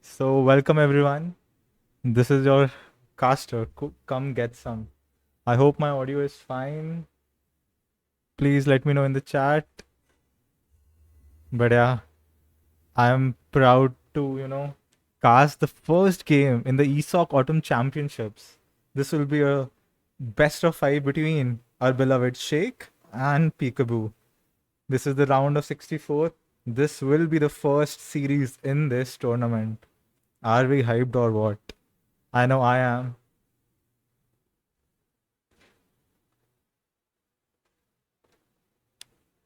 So, welcome everyone. This is your caster. Come get some. I hope my audio is fine. Please let me know in the chat. But yeah, I am proud to, cast the first game in the ESOC Autumn Championships. This will be a best of five between our beloved Shake and Peekaboo. This is the round of 64. This will be the first series in this tournament. Are we hyped or what? I know I am.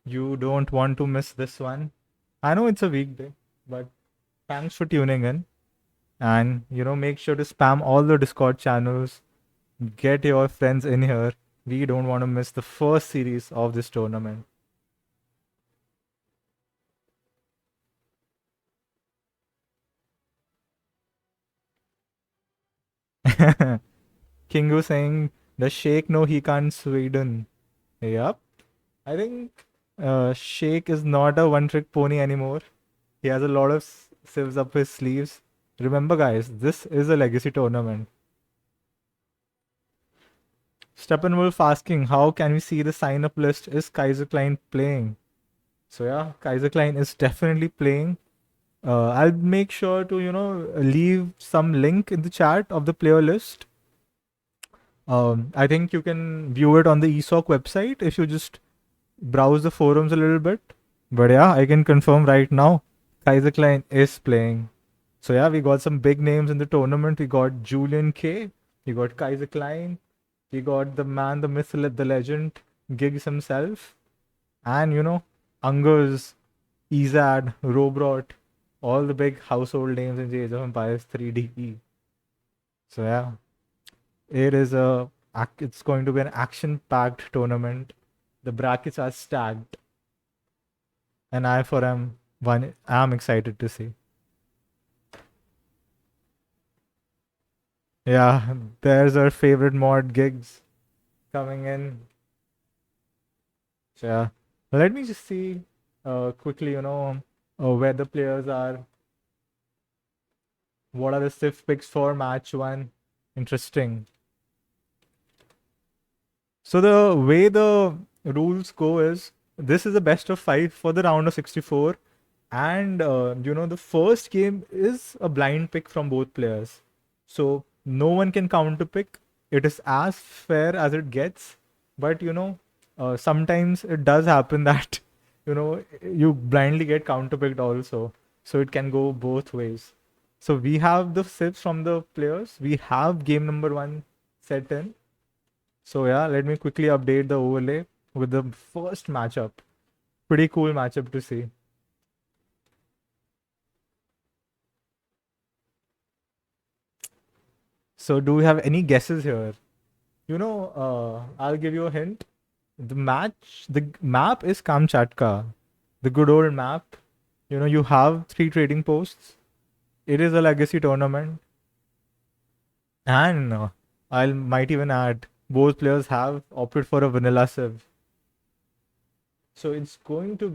You don't want to miss this one. I know it's a weekday, but thanks for tuning in. And, make sure to spam all the Discord channels. Get your friends in here. We don't want to miss the first series of this tournament. Kingu saying, the Shake no he can't Sweden. Yep. I think Shake is not a one trick pony anymore. He has a lot of civs up his sleeves. Remember, guys, this is a legacy tournament. Steppenwolf asking, how can we see the sign up list? Is Kaiser Klein playing? So, yeah, Kaiser Klein is definitely playing. I'll make sure to, leave some link in the chat of the player list. I think you can view it on the ESOC website if you just browse the forums a little bit. But yeah, I can confirm right now, Kaiser Klein is playing. So yeah, we got some big names in the tournament. We got Julian K. We got Kaiser Klein. We got the man, the myth, the legend, Giggs himself. And Angers, Izad, Robrot, all the big household names in the Age of Empires 3DE. So yeah, it's going to be an action-packed tournament. The brackets are stacked, and I'm excited to see. Yeah, there's our favorite mod Gigs coming in. So yeah, let me just see quickly, where the players are. What are the stiff picks for match one? Interesting. So the way the rules go is this is a best of five for the round of 64, and the first game is a blind pick from both players, so no one can counter pick. It is as fair as it gets, but sometimes it does happen that you blindly get counter picked also, so it can go both ways. So we have the sips from the players. We have game number one set in. So yeah, let me quickly update the overlay with the first matchup. Pretty cool matchup to see. So do we have any guesses here? I'll give you a hint. The map is Kamchatka, the good old map. You have three trading posts. It is a legacy tournament, and I might even add both players have opted for a vanilla civ. So it's going to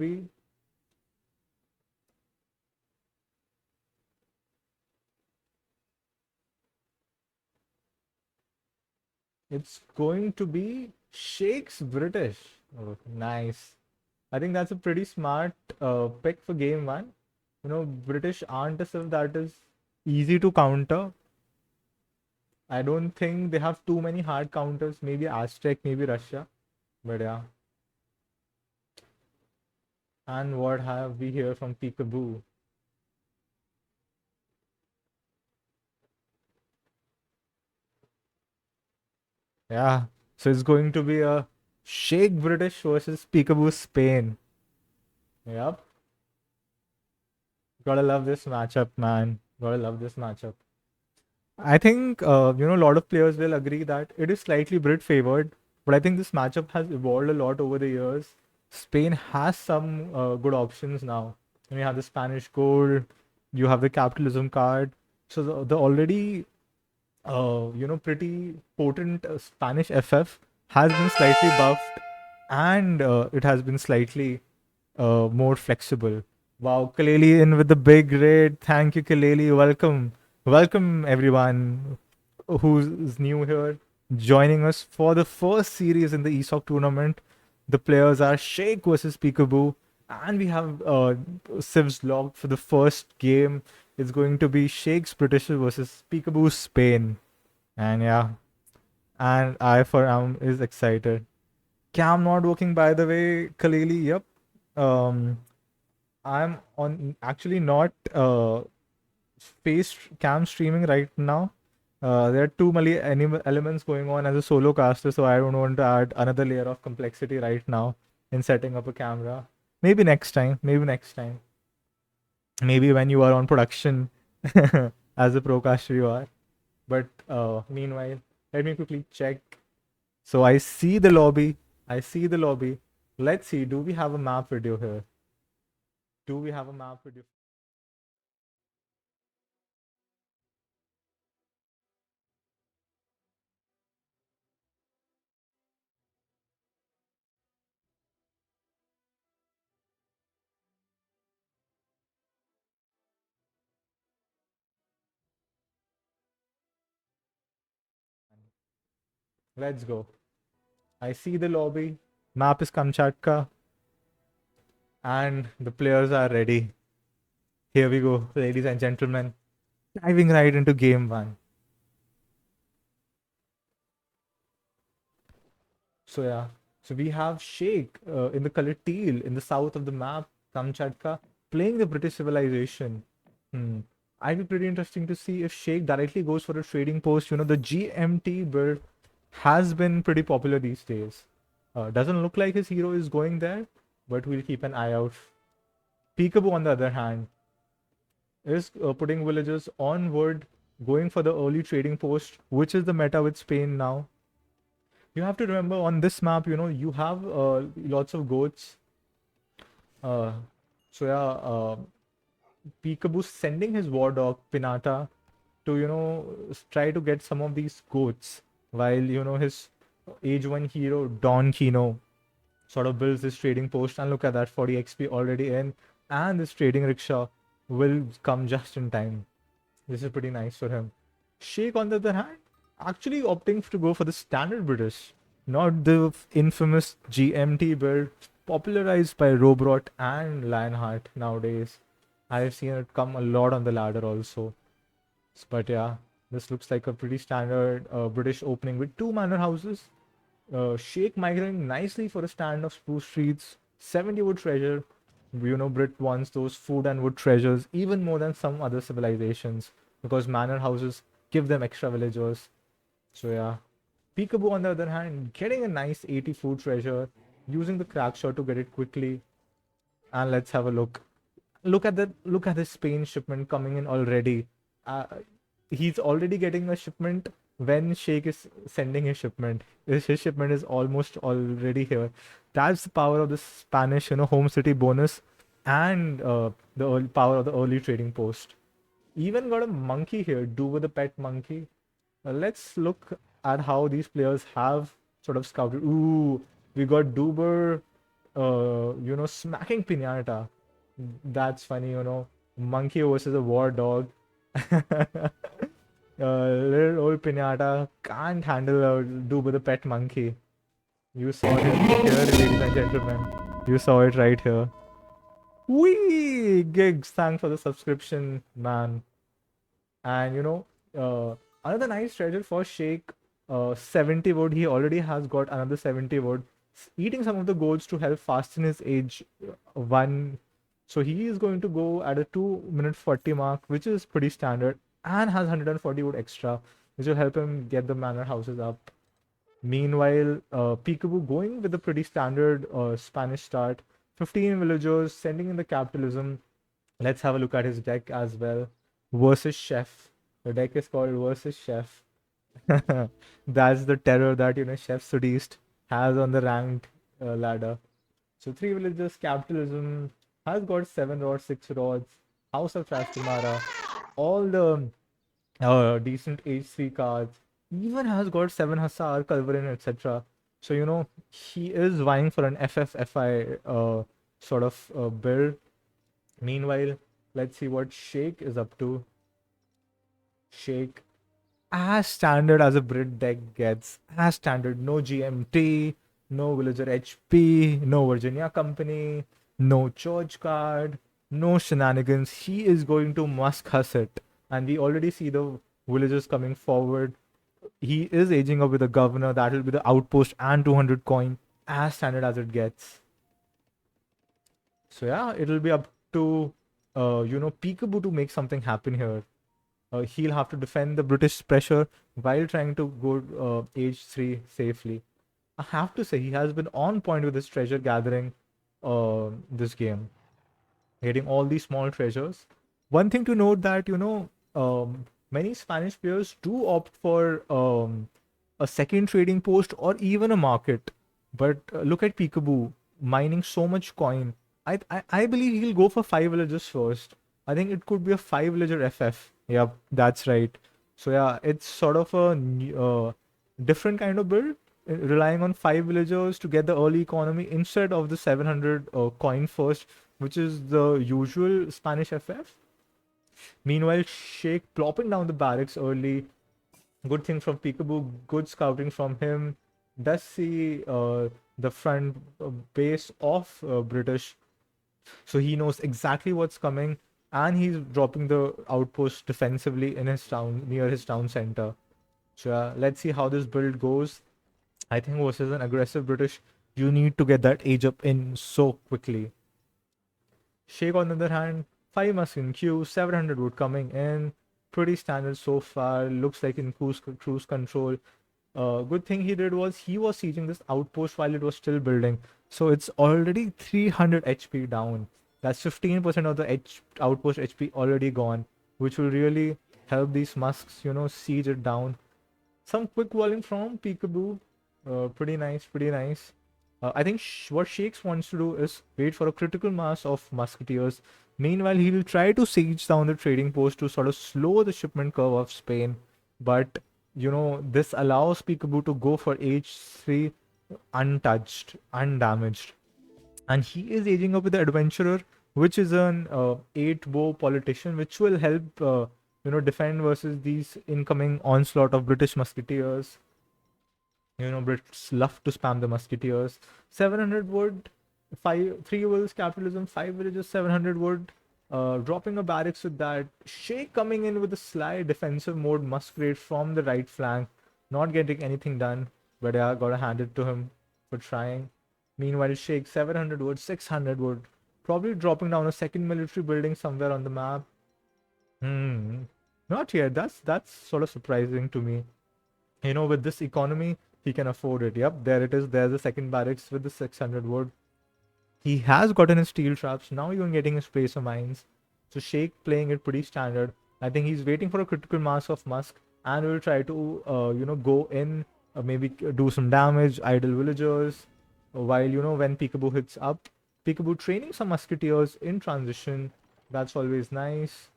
be Shakes British. Oh, nice. I think that's a pretty smart pick for game one. British aren't a civ that is easy to counter. I don't think they have too many hard counters. Maybe Aztec, maybe Russia. But yeah. And what have we here from Peekaboo? Yeah. So it's going to be a Shake British versus Peekaboo Spain. Yep. Gotta love this matchup, man. Gotta love this matchup. I think a lot of players will agree that it is slightly Brit favored, but I think this matchup has evolved a lot over the years. Spain has some good options now. You have the Spanish gold, you have the capitalism card. So the already pretty potent Spanish FF has been slightly buffed, and it has been slightly more flexible. Wow, Kaleli in with the big raid. Thank you, Kaleli. Welcome. Welcome, everyone who's new here, joining us for the first series in the ESOC tournament. The players are Shake versus Peekaboo, and we have Civ's log for the first game. It's going to be Shake's British versus Peekaboo's Spain. And yeah, and I for is excited. Cam not working, by the way, Kaleli. Yep. Um, I'm on actually not face cam streaming right now. There are too many elements going on as a solo caster, so I don't want to add another layer of complexity right now in setting up a camera. Maybe next time. Maybe next time. Maybe when you are on production as a procaster you are. But meanwhile, let me quickly check. So I see the lobby. I see the lobby. Let's see. Do we have a map video here? Do we have a map video? Let's go. I see the lobby. Map is Kamchatka. And the players are ready. Here we go, ladies and gentlemen. Diving right into game one. So yeah. So we have Sheikh in the color teal in the south of the map, Kamchatka, playing the British civilization. Hmm. I'd be pretty interesting to see if Sheikh directly goes for a trading post. You know, the GMT build has been pretty popular these days. Doesn't look like his hero is going there, but we'll keep an eye out. Peekaboo, on the other hand, is putting villagers on wood, going for the early trading post, which is the meta with Spain now. You have to remember on this map, you know, you have lots of goats. Uh, so yeah, Peekaboo sending his war dog Pinata to, you know, try to get some of these goats, while you know his age one hero Don Kino sort of builds this trading post. And look at that, 40 XP already in, and this trading rickshaw will come just in time. This is pretty nice for him. Sheikh, on the other hand, actually opting to go for the standard British, not the infamous GMT build popularized by Robrot and Lionheart nowadays. I've seen it come a lot on the ladder also. But yeah, this looks like a pretty standard British opening with two manor houses. Sheikh migrating nicely for a stand of spruce streets. 70 wood treasure. You know, Brit wants those food and wood treasures even more than some other civilizations because manor houses give them extra villagers. So yeah. Peekaboo, on the other hand, getting a nice 80 food treasure, using the crack shot to get it quickly. And let's have a look. Look at this Spain shipment coming in already. Uh, he's already getting a shipment when Sheikh is sending his shipment. His shipment is almost already here. That's the power of the Spanish, you know, home city bonus, and the power of the early trading post. Even got a monkey here. Do with the pet monkey. Let's look at how these players have sort of scouted. Ooh, we got Duber, you know, smacking Pinata. That's funny, you know. Monkey versus a war dog. Little old Pinata can't handle a Duber the pet monkey. You saw it here, ladies and gentlemen. You saw it right here. Wee! Gigs, thanks for the subscription, man. And you know, another nice treasure for Shake, 70 wood. He already has got another 70 wood. Eating some of the golds to help fasten his age one. So he is going to go at a 2 minute 40 mark, which is pretty standard, and has 140 wood extra, which will help him get the manor houses up. Meanwhile, Peekaboo going with a pretty standard Spanish start. 15 villagers, sending in the capitalism. Let's have a look at his deck as well. Versus Chef. The deck is called Versus Chef. That's the terror that, you know, Chef Sudist has on the ranked ladder. So 3 villagers, capitalism, has got 7 rods, 6 rods, House of Trastamara, all the decent H3 cards, even has got 7 Hussar, Culverin, etc. So, you know, he is vying for an FFFI sort of build. Meanwhile, let's see what Shake is up to. Shake, as standard as a Brit deck gets, as standard. No GMT, no Villager HP, no Virginia Company, no Charge card, no shenanigans. He is going to Musk Huss it. And we already see the villagers coming forward. He is aging up with the governor. That will be the outpost and 200 coin, as standard as it gets. So yeah, it'll be up to Peekaboo to make something happen here. He'll have to defend the British pressure while trying to go age 3 safely. I have to say, he has been on point with his treasure gathering this game, getting all these small treasures. One thing to note that, many Spanish players do opt for a second trading post or even a market. But look at Peekaboo mining so much coin. I believe he'll go for 5 villagers first. I think it could be a 5 villager FF. Yep, that's right. So yeah, it's sort of a different kind of build, relying on 5 villagers to get the early economy instead of the 700 coin first, which is the usual Spanish FF. Meanwhile, Shake plopping down the barracks early. Good thing from Peekaboo, good scouting from him. Does see the front base of British, so he knows exactly what's coming, and he's dropping the outpost defensively in his town, near his town center. So let's see how this build goes. I think versus an aggressive British, you need to get that age up in so quickly. Shake, on the other hand, 5 must in queue, 700 wood coming in. Pretty standard so far. Looks like in cruise control. Good thing he did was he was sieging this outpost while it was still building. So it's already 300 HP down. That's 15% of the outpost HP already gone, which will really help these musks, siege it down. Some quick walling from Peekaboo. Pretty nice, pretty nice. I think what Shakes wants to do is wait for a critical mass of musketeers. Meanwhile, he will try to siege down the trading post to sort of slow the shipment curve of Spain. But, this allows Peekaboo to go for H3 untouched, undamaged. And he is aging up with the Adventurer, which is an 8 bow politician, which will help, defend versus these incoming onslaught of British musketeers. Brits love to spam the musketeers. 700 wood, 3 wills, capitalism, 5 villages, 700 wood. Dropping a barracks with that. Shake coming in with a sly defensive mode muskrate from the right flank. Not getting anything done, but yeah, gotta hand it to him for trying. Meanwhile, Shake 700 wood, 600 wood. Probably dropping down a second military building somewhere on the map. Not yet. That's sort of surprising to me. With this economy, he can afford it. Yep, there it is. There's the second barracks with the 600 wood. He has gotten his steel traps. Now you're getting his tracer mines. So Shake playing it pretty standard. I think he's waiting for a critical mass of Musk and will try to, go in, maybe do some damage, idle villagers. While, when Peekaboo hits up, Peekaboo training some musketeers in transition. That's always nice.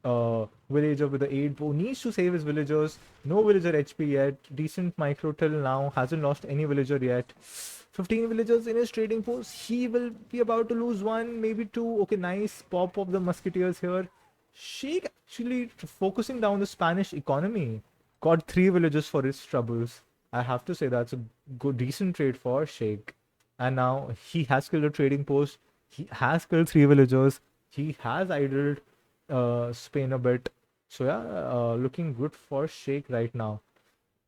Villager with the 8 bow needs to save his villagers. No villager HP yet. Decent micro till now. Hasn't lost any villager yet. 15 villagers in his trading post. He will be about to lose 1, maybe 2. Okay, nice pop of the musketeers here. Sheikh actually focusing down the Spanish economy. Got 3 villagers for his troubles. I have to say that's a good, decent trade for Sheikh. And now he has killed a trading post. He has killed 3 villagers. He has idled Spain a bit. So yeah, looking good for Sheikh right now.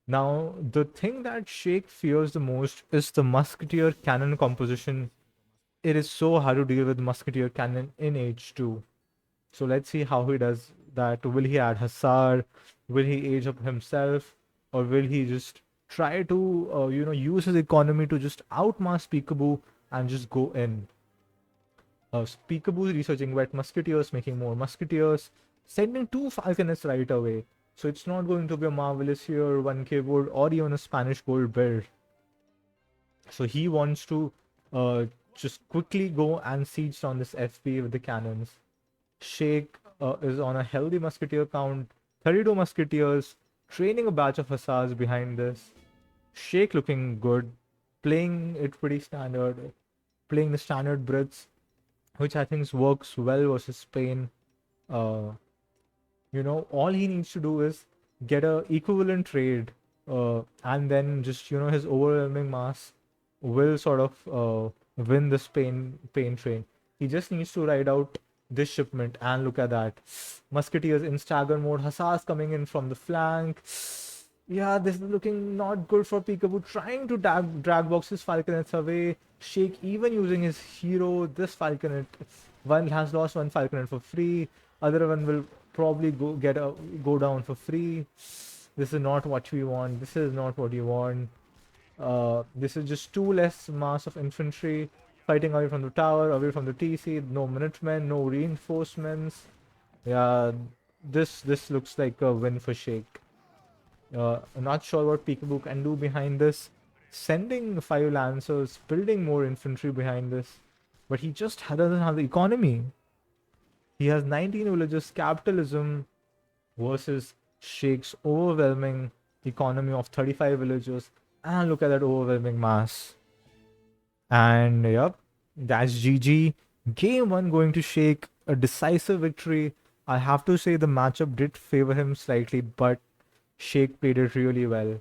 Now, the thing that Sheikh fears the most is the musketeer cannon composition. It is so hard to deal with musketeer cannon in H2. So let's see how he does that. Will he add Hussar? Will he age up himself? Or will he just try to, use his economy to just outmass Peekaboo and just go in? Peekaboo researching wet musketeers, making more musketeers, sending 2 falconets right away. So it's not going to be a marvelous here, 1k wood, or even a Spanish gold build. So he wants to just quickly go and siege on this FP with the cannons. Sheikh is on a healthy musketeer count, 32 musketeers, training a batch of hussars behind this. Sheikh looking good, playing it pretty standard, playing the standard Brits. which I think works well versus Spain. Uh, all he needs to do is get a equivalent trade, and then just his overwhelming mass will sort of win the Spain train. He just needs to ride out this shipment, and look at that, musketeers in stagger mode, hussars coming in from the flank. Yeah, this is looking not good for Peekaboo, trying to drag boxes falconets away. Shake even using his hero, this falconet. One has lost one falconet for free. Other one will probably go down for free. This is not what we want. This is not what you want. This is just two less mass of infantry fighting away from the tower, away from the TC. No Minutemen, no reinforcements. Yeah, this looks like a win for Shake. I'm not sure what Peekaboo can do behind this. Sending 5 Lancers, building more infantry behind this. But he just doesn't have the economy. He has 19 villages, capitalism versus Shake's overwhelming economy of 35 villages. And look at that overwhelming mass. And yep, that's GG. Game 1 going to Shake, a decisive victory. I have to say the matchup did favor him slightly, but Shake played it really well.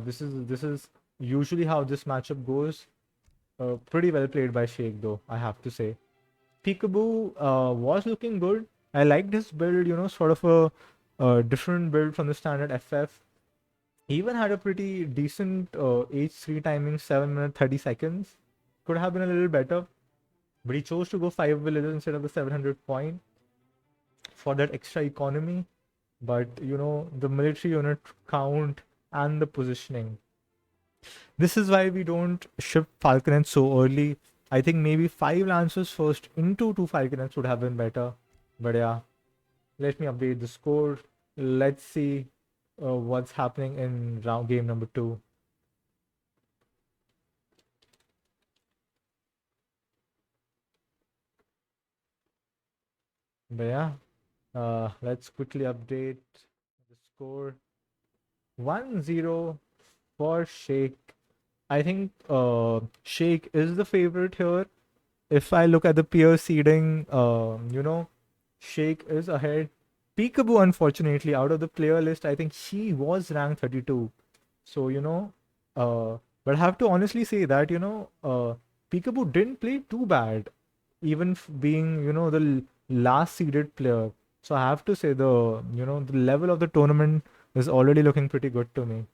This is usually how this matchup goes. Pretty well played by Shake, though, I have to say. Peekaboo was looking good. I liked his build, sort of a different build from the standard FF. He even had a pretty decent H3 timing, 7 minutes 30 seconds. Could have been a little better, but he chose to go 5 villages instead of the 700 point for that extra economy. But the military unit count and the positioning. This is why we don't ship falconets so early. I think maybe 5 lancers first into 2 falconets would have been better. But yeah, let me update the score. Let's see what's happening in round game number 2. But yeah, let's quickly update the score. 1-0 for Shake. I think Shake is the favorite here. If I look at the peer seeding, Shake is ahead. Peekaboo, unfortunately, out of the player list, I think he was ranked 32. So, but I have to honestly say that, Peekaboo didn't play too bad, even being, the last seeded player. So I have to say the level of the tournament is already looking pretty good to me.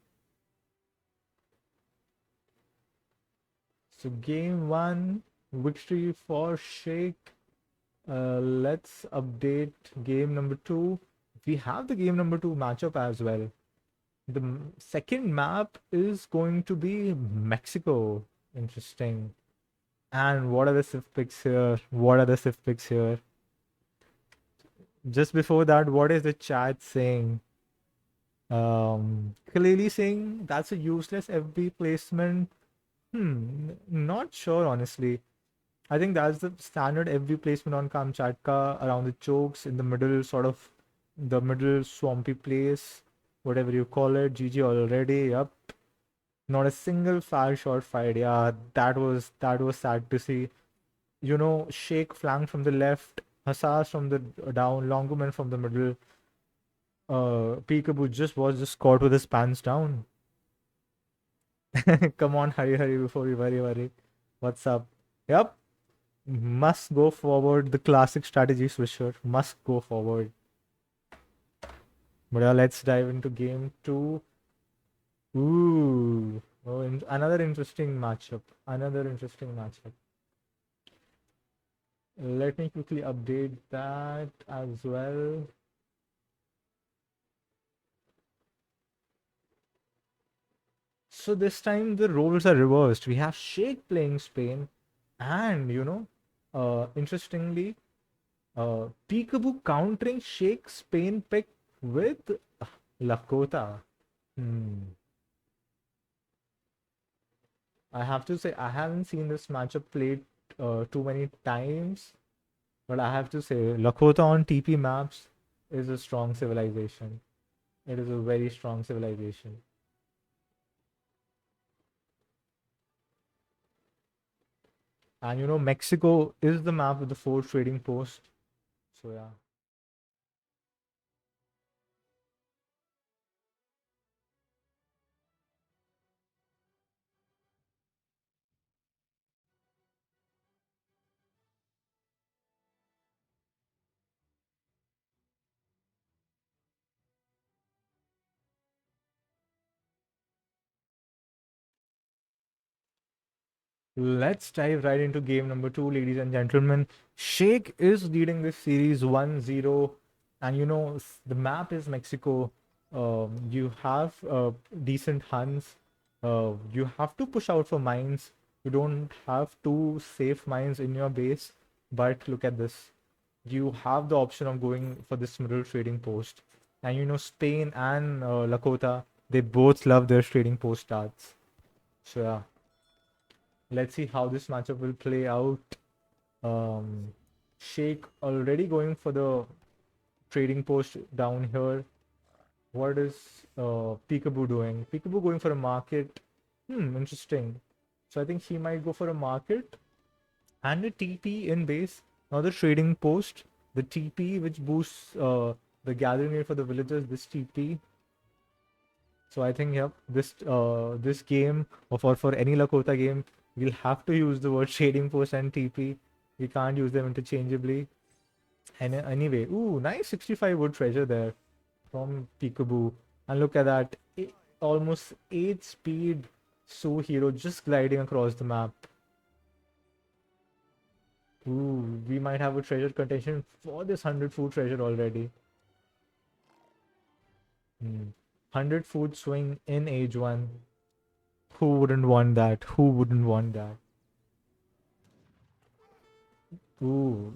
So game 1, victory for Shake. Let's update game number 2. We have the game number 2 matchup as well. The second map is going to be Mexico. Interesting. And what are the Civ picks here? What are the Civ picks here? Just before that, what is the chat saying? Clearly saying that's a useless FB placement. Not sure, honestly. I think that's the standard FB placement on Kamchatka, around the chokes, in the middle, sort of the middle swampy place, whatever you call it. GG already. Yup. Not a single foul shot fired. Yeah, that was sad to see. Shake flank from the left, Hussars from the down, Longuman from the middle. Peekaboo just caught with his pants down. Come on, hurry before we worry. What's up? Yep. Must go forward. The classic strategy switcher must go forward. But yeah, let's dive into game 2. Ooh. Oh, another interesting matchup. Let me quickly update that as well. So this time the roles are reversed. We have Shake playing Spain, and interestingly, Peekaboo countering Shake Spain pick with Lakota. I have to say I haven't seen this matchup played too many times, but I have to say Lakota on TP maps is a strong civilization. It is a very strong civilization. And Mexico is the map with the 4 trading posts. So yeah. Let's dive right into game number 2, ladies and gentlemen. Shake is leading this series 1-0, and the map is Mexico. You have decent Huns. You have to push out for mines. You don't have two safe mines in your base, but look at this. You have the option of going for this middle trading post. And Spain and Lakota, they both love their trading post starts. So yeah, let's see how this matchup will play out. Shake already going for the trading post down here. What is Peekaboo doing? Peekaboo going for a market. Interesting. So I think he might go for a market and a TP in base. Now the trading post, the TP which boosts the gathering rate for the villagers. This TP. So I think yep, this game or for any Lakota game, we'll have to use the word trading post and TP. We can't use them interchangeably. And anyway, ooh, nice 65 wood treasure there from Peekaboo. And look at that, almost 8 speed Su hero just gliding across the map. Ooh, we might have a treasure contention for this 100 food treasure already. 100 food swing in age 1. Who wouldn't want that? Who wouldn't want that? Ooh,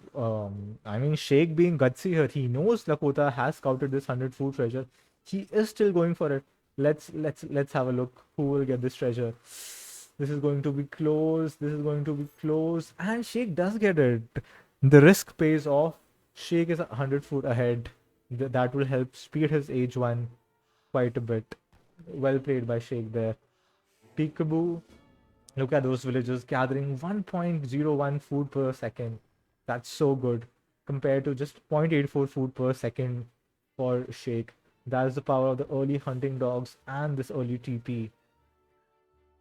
I mean, Shake being gutsy here, he knows Lakota has scouted this 100 food treasure. He is still going for it. Let's have a look. Who will get this treasure? This is going to be close. This is going to be close, and Shake does get it. The risk pays off. Shake is 100 foot ahead. That will help speed his age 1 quite a bit. Well played by Shake there. Peekaboo, look at those villagers gathering 1.01 food per second. That's so good compared to just 0.84 food per second for Shake. That's the power of the early hunting dogs and this early TP.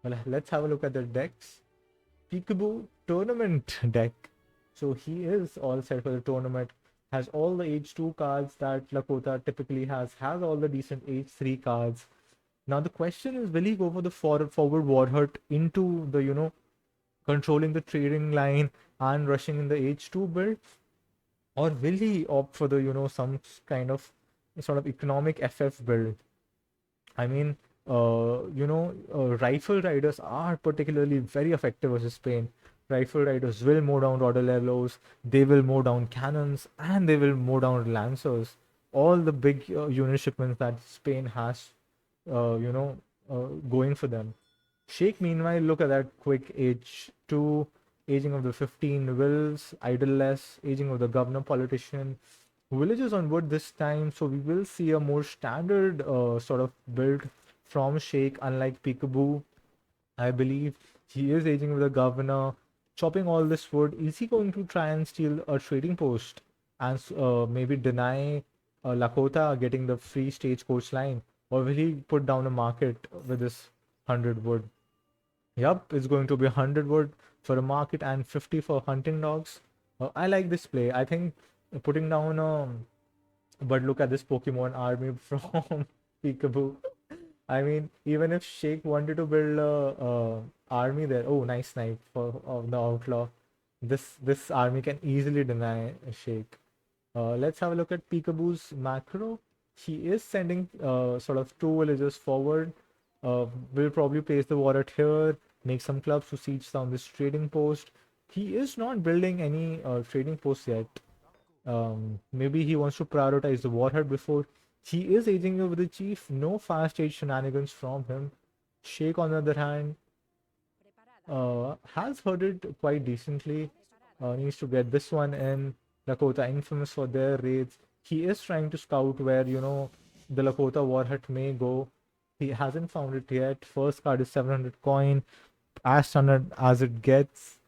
Well, let's have a look at the decks. Peekaboo tournament deck. So he is all set for the tournament. Has all the H2 cards that Lakota typically has all the decent H3 cards. Now the question is, will he go for the forward Warhurt into the controlling the trading line and rushing in the H2 build, or will he opt for the some kind of sort of economic FF build? I mean, rifle riders are particularly very effective versus Spain. Rifle riders will mow down Rodolelos, they will mow down cannons, and they will mow down lancers. All the big unit shipments that Spain has, going for them. Shake, meanwhile, look at that quick age 2, aging of the 15 wills, idleless, aging of the governor politician. Villages on wood this time, so we will see a more standard sort of build from Shake, unlike Peekaboo. I believe he is aging with the governor, chopping all this wood. Is he going to try and steal a trading post and maybe deny Lakota getting the free stagecoach line? Or will he put down a market with this 100 wood? Yup, it's going to be 100 wood for a market and 50 for hunting dogs. I like this play. I think putting down a. But look at this Pokemon army from Peekaboo. I mean, even if Shake wanted to build a army there, oh, nice snipe for of the outlaw. This army can easily deny Shake. Let's have a look at Peekaboo's macro. He is sending sort of 2 villagers forward. Will probably place the warhead here, make some clubs to siege down this trading post. He is not building any trading posts yet. Maybe he wants to prioritize the warhead before. He is aging over the chief. No fast age shenanigans from him. Shake, on the other hand, has heard it quite decently. Needs to get this one in. Lakota infamous for their raids. He is trying to scout where the Lakota warhead may go. He hasn't found it yet. First card is 700 coin, as standard as it gets.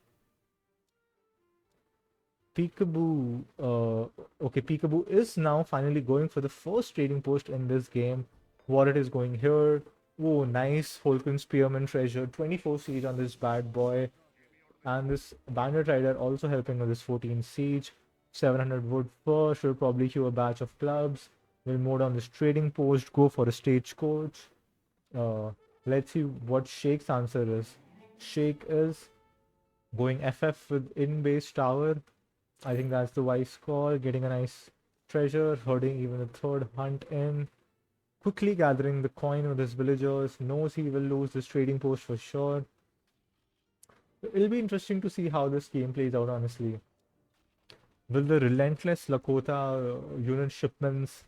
Peekaboo. Okay, Peekaboo is now finally going for the first trading post in this game. Wallet is going here. Oh, nice Holcomb Spearman treasure. 24 siege on this bad boy. And this Bandit Rider also helping with this 14 siege. 700 wood first. Will probably queue a batch of clubs. We'll move on this trading post. Go for a stagecoach. Uh, let's see what Shake's answer is. Shake is going FF with in-base tower. I think that's the wise call. Getting a nice treasure, herding even the third hunt in. Quickly gathering the coin with his villagers. Knows he will lose this trading post for sure. It'll be interesting to see how this game plays out, honestly. Will the relentless Lakota unit shipments,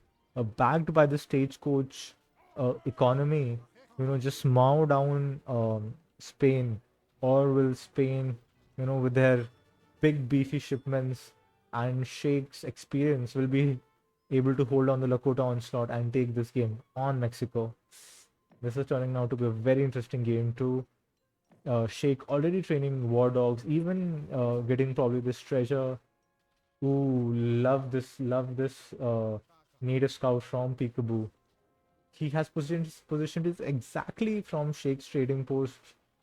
backed by the stagecoach economy, just mow down Spain? Or will Spain, with their big beefy shipments and Shake's experience, will be able to hold on the Lakota onslaught and take this game on Mexico? This is turning out to be a very interesting game too. Shake already training war dogs, even getting probably this treasure. Ooh, love this native scout from Peekaboo. He has positioned it exactly from Shake's trading post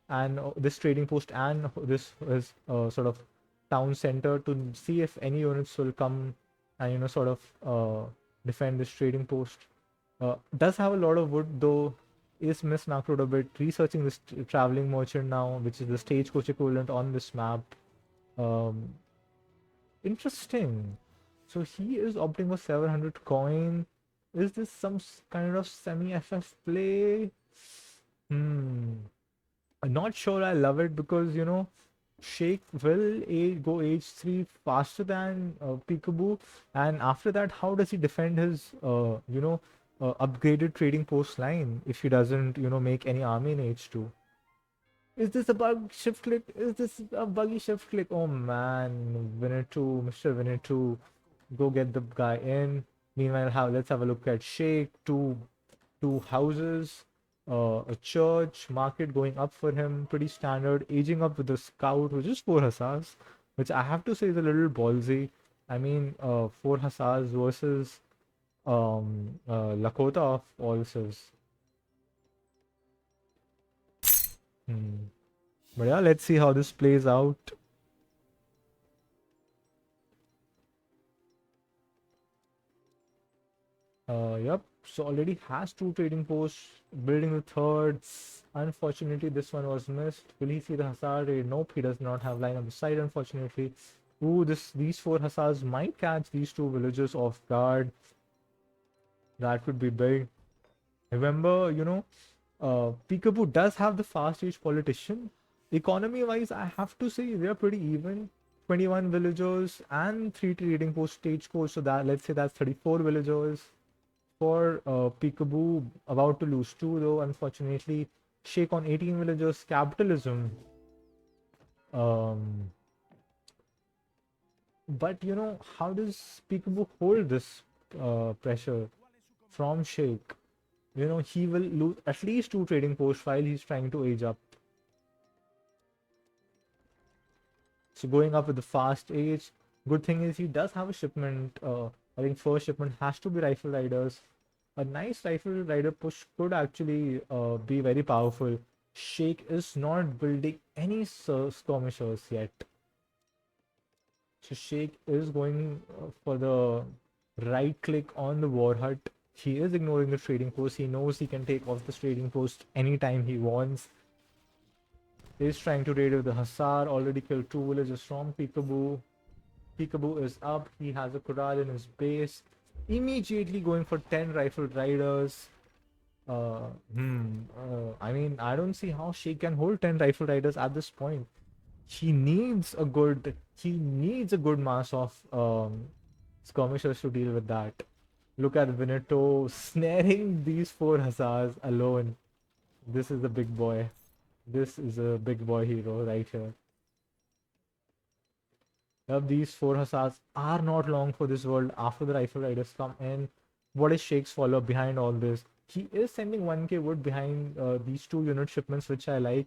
and this trading post and this is sort of town center to see if any units will come and sort of defend this trading post. Does have a lot of wood though. Is mismarked a bit. Researching this traveling merchant now, which is the stagecoach equivalent on this map. Um, Interesting. So he is opting for 700 coin. Is this some kind of semi-FF play? Hmm. I'm not sure I love it because, Shake will go age 3 faster than Peekaboo. And after that, how does he defend his, upgraded trading post line if he doesn't, make any army in H2? Is this a bug shift click? Is this a buggy shift click? Oh man, Winner 2, Mr. Winner 2, go get the guy in. Meanwhile, let's have a look at Shake. Two houses, a church, market going up for him, pretty standard. Aging up with the scout, which is 4 hussars, which I have to say is a little ballsy. I mean, 4 hussars versus Lakota of also. Hmm. But yeah, let's see how this plays out. Yep. So already has 2 trading posts, building the third. Unfortunately, this one was missed. Will he see the Hussar raid? Nope, he does not have line of sight, unfortunately. Ooh, these 4 Hussars might catch these 2 villagers off guard. That could be big. Remember, Peekaboo does have the fast age politician. Economy wise, I have to say they're pretty even. 21 villagers and 3 trading post stagecoach. So that, let's say that's 34 villagers for Peekaboo. About to lose 2 though, unfortunately. Shake on 18 villagers. Capitalism. Um, but how does Peekaboo hold this pressure from Shake? He will lose at least 2 trading posts while he's trying to age up. So going up with the fast age. Good thing is he does have a shipment. I think first shipment has to be rifle riders. A nice rifle rider push could actually be very powerful. Shake is not building any skirmishers yet. So Shake is going for the right click on the war hut. He is ignoring the trading post. He knows he can take off the trading post anytime he wants. He's trying to raid with the Hussar. Already killed 2 villagers from Peekaboo. Peekaboo is up. He has a corral in his base. Immediately going for 10 rifle riders. I mean, I don't see how she can hold 10 rifle riders at this point. He needs a good mass of skirmishers to deal with that. Look at Veneto snaring these 4 hussars alone. This is a big boy. This is a big boy hero right here. Yep, these 4 hussars are not long for this world after the rifle riders come in. What is Shake's follow-up behind all this? He is sending 1k wood behind these 2 unit shipments, which I like.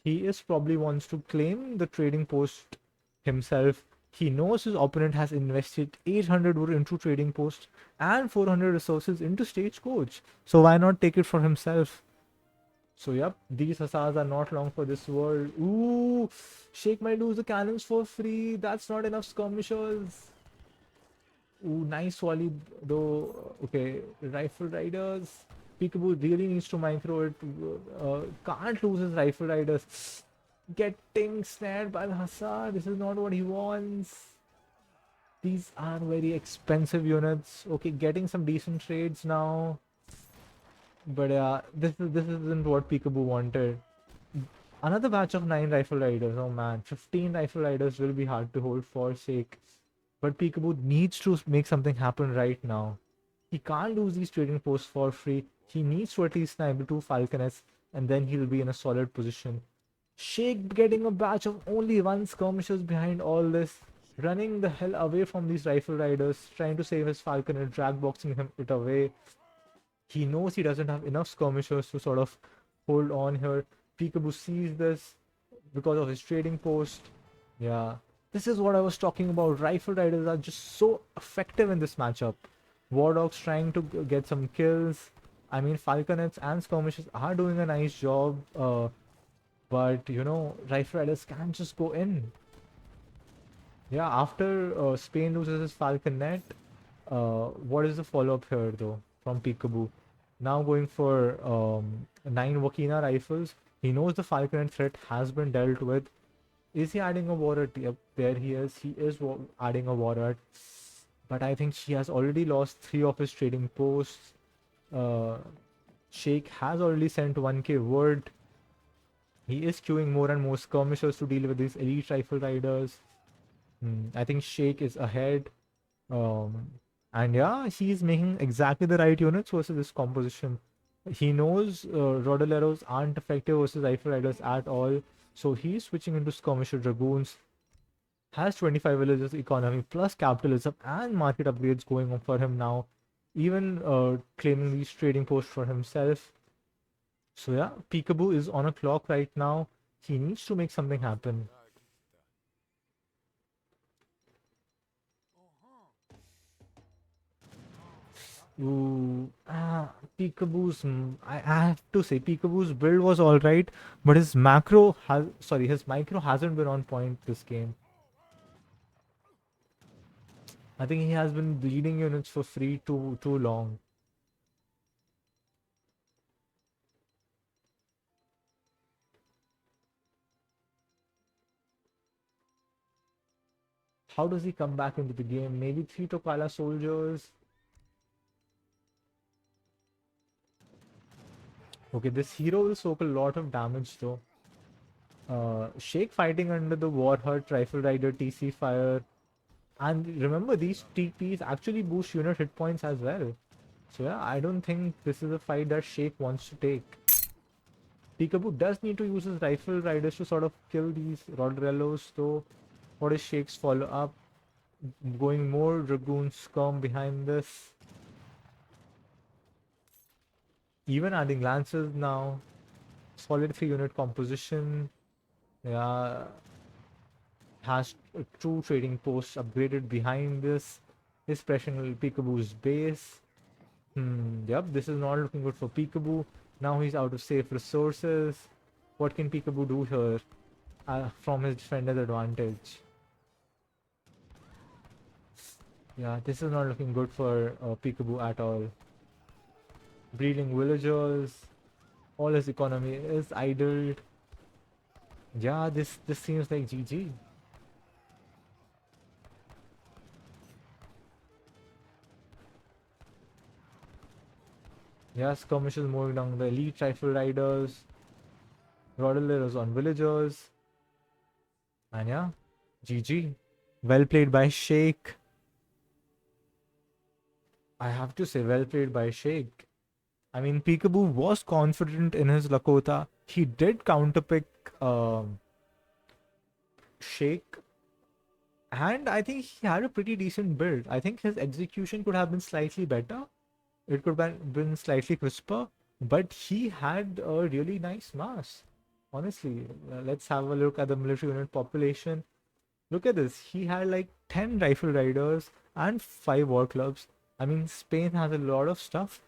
He is probably wants to claim the trading post himself. He knows his opponent has invested 800 wood into trading post and 400 resources into stagecoach. So why not take it for himself? So yep, these hussars are not long for this world. Ooh, Shake might lose the cannons for free. That's not enough skirmishers. Ooh, nice volley though. Okay, rifle riders. Peekaboo really needs to micro it. Can't lose his rifle riders. Getting snared by the hussar. This is not what he wants. These are very expensive units. Okay, getting some decent trades now. But this isn't what Peekaboo wanted. Another batch of 9 rifle riders. Oh man, 15 rifle riders will be hard to hold for Shake. But Peekaboo needs to make something happen right now. He can't lose these trading posts for free. He needs to at least snipe the 2 falconets and then he'll be in a solid position. Shake getting a batch of only 1 skirmishers behind all this. Running the hell away from these rifle riders. Trying to save his falconet, drag boxing him it away. He knows he doesn't have enough skirmishers to sort of hold on here. Peekaboo sees this because of his trading post. Yeah, this is what I was talking about. Rifle riders are just so effective in this matchup. War dogs trying to get some kills. I mean, falconets and skirmishers are doing a nice job. But you know, rifle riders can't just go in. Yeah, after Spain loses his falconet, what is the follow-up here though from Peekaboo? Now going for 9 Wakina rifles. He knows the falconet threat has been dealt with. Is he adding a warrant? Yep, there he is. He is adding a warrant. But I think he has already lost 3 of his trading posts. Uh, Shake has already sent 1k word. He is queuing more and more skirmishers to deal with these elite rifle riders. I think Shake is ahead. And yeah, he's making exactly the right units versus this composition. He knows Rodoleros aren't effective versus rifle riders at all. So he's switching into skirmisher dragoons. Has 25 villages economy plus capitalism and market upgrades going on for him now. Even claiming these trading posts for himself. So yeah, Peekaboo is on a clock right now. He needs to make something happen. Ooh, Peekaboo's. I have to say, Peekaboo's build was alright, but his his micro hasn't been on point this game. I think he has been bleeding units for free too long. How does he come back into the game? Maybe 3 Tokala soldiers. Okay, this hero will soak a lot of damage though. Shake fighting under the Warhurt Rifle Rider TC fire. And remember, these TPs actually boost unit hit points as well. So yeah, I don't think this is a fight that Shake wants to take. Peekaboo does need to use his rifle riders to sort of kill these Rodrellos though. What is Shake's follow-up? Going more Dragoon Scum behind this. Even adding Lancers now. Solid 3 unit composition. Yeah. Has 2 trading posts upgraded behind this. Is pressuring Peekaboo's base. Yep, this is not looking good for Peekaboo. Now he's out of safe resources. What can Peekaboo do here from his defender's advantage? Yeah, this is not looking good for Peekaboo at all. Breeding villagers. All his economy is idled. Yeah, this seems like GG. Yeah, skirmishes moving down the elite rifle riders. Rodaleros on villagers. And yeah, GG. Well played by Shake. I have to say, well played by Shake. I mean, Peekaboo was confident in his Lakota. He did counterpick Shake. And I think he had a pretty decent build. I think his execution could have been slightly better. It could have been slightly crisper. But he had a really nice mass. Honestly, let's have a look at the military unit population. Look at this. He had like 10 rifle riders and 5 war clubs. I mean, Spain has a lot of stuff,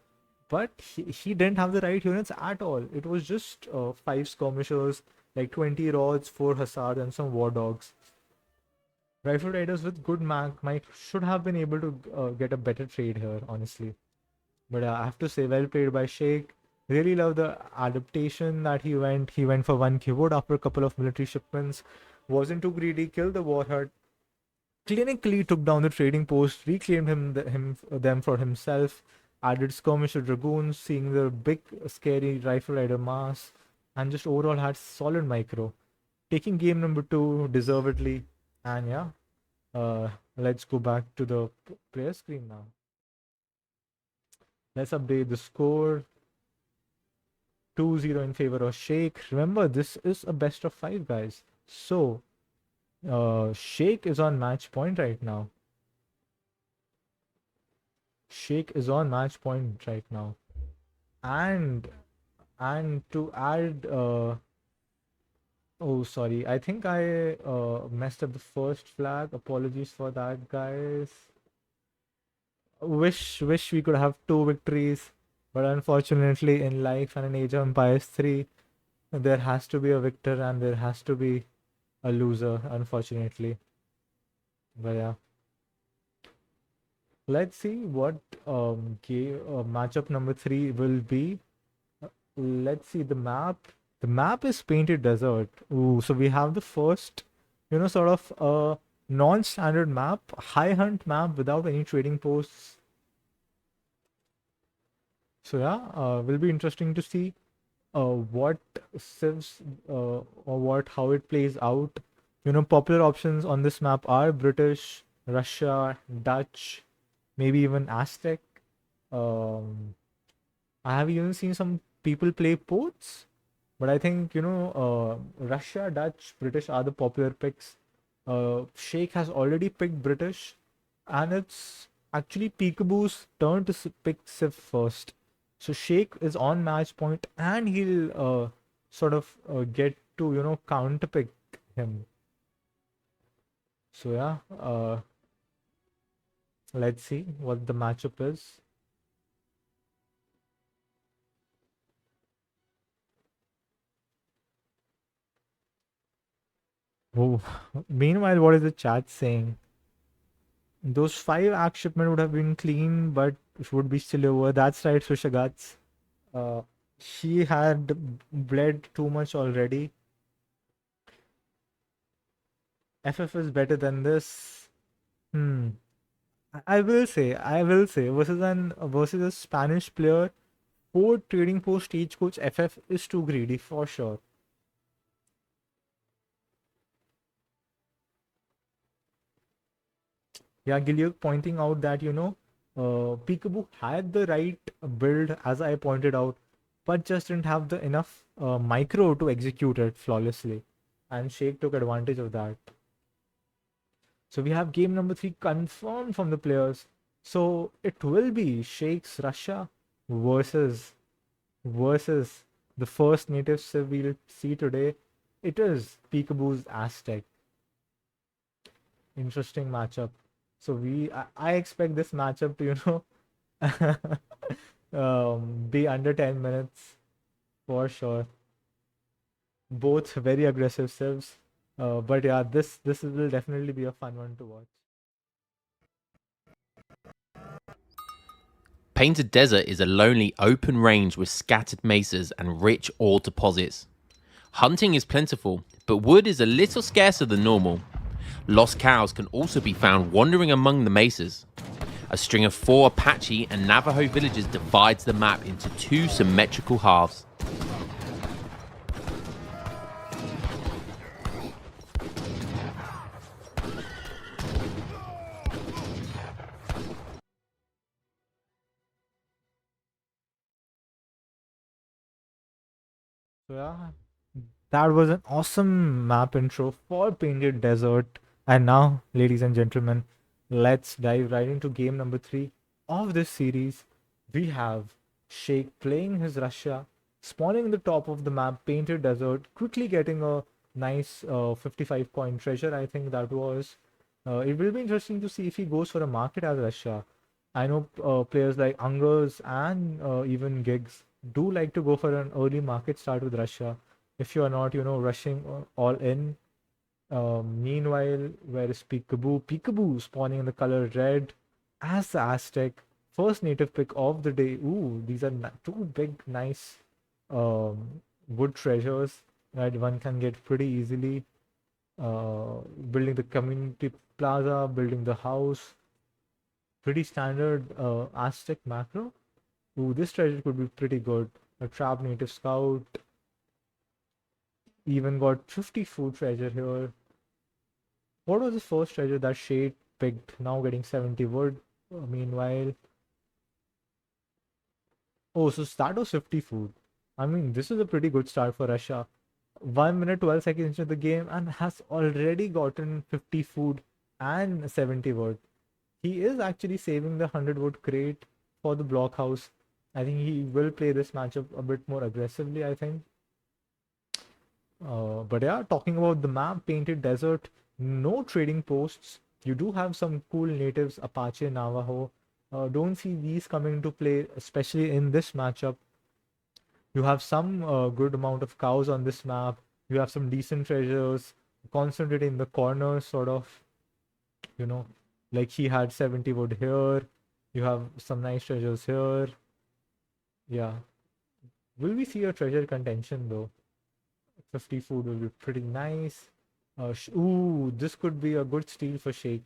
but he didn't have the right units at all. It was just 5 skirmishers, like 20 rods, 4 hussars, and some war dogs. Rifle riders with good might should have been able to get a better trade here, honestly. But I have to say, well played by Sheikh. Really love the adaptation that he went. He went for one keyboard after a couple of military shipments. Wasn't too greedy. Killed the warhead. Clinically took down the trading post. Reclaimed them for himself. Added skirmisher dragoons. Seeing the big scary rifle rider mass, and just overall had solid micro. Taking game number 2 deservedly. And yeah, let's go back to the player screen now. Let's update the score. 2-0 in favor of Sheikh. Remember, this is a best of 5, guys. So, Sheikh is on match point right now. Sheikh is on match point right now. And to add, oh sorry, I think I messed up the first flag. Apologies for that, guys. Wish we could have 2 victories, but unfortunately in life and in Age of Empires 3, there has to be a victor and there has to be a loser, unfortunately. But yeah, let's see what game matchup number 3 will be. Let's see the map. The map is Painted Desert. Ooh, so we have the first, sort of non-standard map, high hunt map without any trading posts. So yeah, will be interesting to see what civs or how it plays out. Popular options on this map are British, Russia, Dutch, maybe even Aztec. Um, I have even seen some people play ports, but I think Russia, Dutch, British are the popular picks. Sheikh has already picked British, and it's actually Peekaboo's turn to pick Civ first. So Sheikh is on match point, and he'll sort of get to counter pick him. So yeah, let's see what the matchup is. Oh, meanwhile, what is the chat saying? Those 5 axe shipment would have been clean, but it would be still over. That's right, Sushagats. Uh, she had bled too much already. FF is better than this. Hmm. I will say, versus a Spanish player, 4 trading post stagecoach FF is too greedy for sure. Yeah, Gilead pointing out that Peekaboo had the right build, as I pointed out, but just didn't have the enough micro to execute it flawlessly, and Sheikh took advantage of that. So we have game number 3 confirmed from the players. So it will be Sheikh's Russia versus the first native civ we'll see today. It is Peekaboo's Aztec. Interesting matchup. So I expect this matchup to be under 10 minutes for sure. Both very aggressive civs. But yeah, this will definitely be a fun one to watch. Painted Desert is a lonely open range with scattered mesas and rich ore deposits. Hunting is plentiful, but wood is a little scarcer than normal. Lost cows can also be found wandering among the mesas. A string of 4 Apache and Navajo villages divides the map into 2 symmetrical halves. So yeah, that was an awesome map intro for Painted Desert. And now, ladies and gentlemen, let's dive right into game number 3 of this series. We have Sheikh playing his Russia, spawning in the top of the map, Painted Desert, quickly getting a Nice 55 coin treasure, I think that was. It will be interesting to see if he goes for a market as Russia. I know players like Angers and even Gigs do like to go for an early market start with Russia. If you are not, rushing all in. Meanwhile, where is Peekaboo? Peekaboo spawning in the color red as the Aztec. First native pick of the day. Ooh, these are two big, nice wood treasures that one can get pretty easily. Building the community plaza, building the house. Pretty standard Aztec macro. Ooh, this treasure could be pretty good. A trap native scout. Even got 50 food treasure here. What was the first treasure that Shade picked? Now getting 70 wood. Meanwhile, oh, so that was 50 food. I mean, this is a pretty good start for Russia. 1 minute 12 seconds into the game and has already gotten 50 food and 70 wood. He is actually saving the 100 wood crate for the blockhouse. I think he will play this matchup a bit more aggressively, I think. But yeah, talking about the map, Painted Desert, no trading posts. You do have some cool natives, Apache, Navajo. Don't see these coming into play, especially in this matchup. You have some good amount of cows on this map. You have some decent treasures concentrated in the corners, sort of, you know, like he had 70 wood here. You have some nice treasures here. Yeah. Will we see a treasure contention though? 50 food will be pretty nice. Ooh, this could be a good steal for Shake.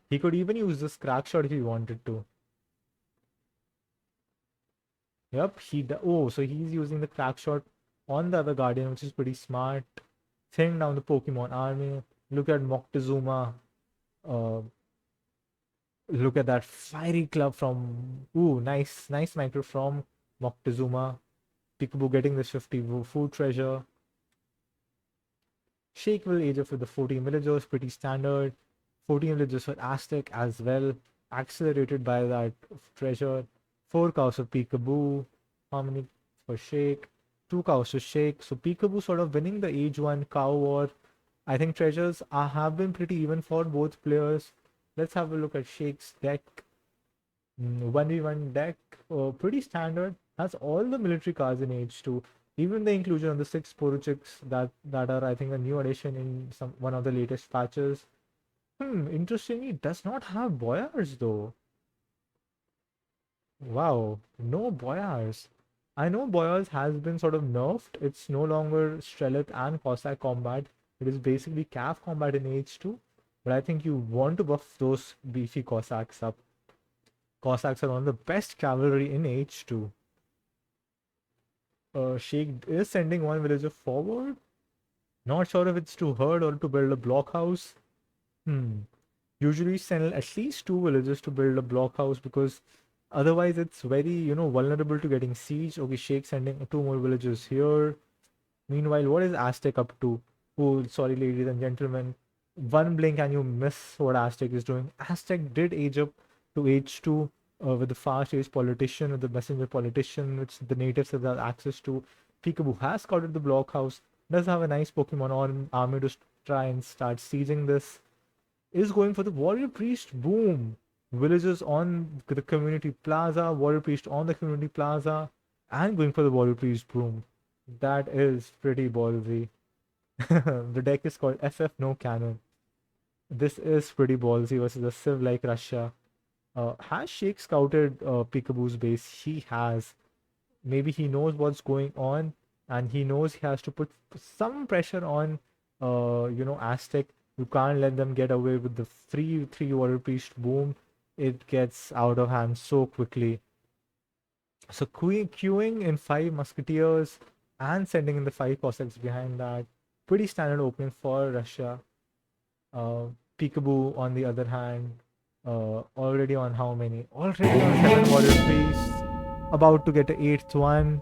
He could even use this crack shot if he wanted to. Yep, oh, so he's using the crack shot on the other Guardian, which is pretty smart. Thin down the Pokemon army. Look at Moctezuma. Uh, Look at that fiery club from. Ooh, nice micro from Moctezuma. Peekaboo getting this 50 food treasure. Shake will age up with the 14 villagers, pretty standard. 14 villagers for Aztec as well, accelerated by that treasure. 4 cows for Peekaboo. How many for Shake? 2 cows for Shake. So Peekaboo sort of winning the age 1 cow war. I think treasures have been pretty even for both players. Let's have a look at Shake's deck. 1v1 deck, pretty standard. Has all the military cards in H2. Even the inclusion of the 6 Poruchiks that are, I think, a new addition in one of the latest patches. Interestingly, does not have Boyars though. Wow, no Boyars. I know Boyars has been sort of nerfed. It's no longer Strelith and Cossack combat. It is basically Cav combat in H2. But I think you want to buff those beefy Cossacks up. Cossacks are one of the best cavalry in H2. Sheikh is sending one villager forward. Not sure if it's to herd or to build a blockhouse. Usually send at least 2 villagers to build a blockhouse because otherwise it's very, vulnerable to getting siege. Okay, Sheikh sending 2 more villagers here. Meanwhile, what is Aztec up to? Oh, sorry, ladies and gentlemen. One blink and you miss what Aztec is doing. Aztec did age up to H2 with the fast age politician, with the messenger politician, which the natives have access to. Peekaboo has scouted the blockhouse, does have a nice Pokemon army to try and start sieging this. Is going for the warrior priest. Boom. Villagers on the community plaza, warrior priest on the community plaza, and going for the warrior priest. Boom. That is pretty ballsy. The deck is called FF No Cannon. This is pretty ballsy versus a civ like Russia. Has Sheikh scouted Peekaboo's base? He has. Maybe he knows what's going on, and he knows he has to put some pressure on, Aztec. You can't let them get away with the free 3 warrior priest. Boom. It gets out of hand so quickly. So queuing in 5 musketeers and sending in the 5 Cossacks behind that. Pretty standard opening for Russia. Peekaboo, on the other hand, already on how many? Already on 7 warrior priests. About to get an 8th one.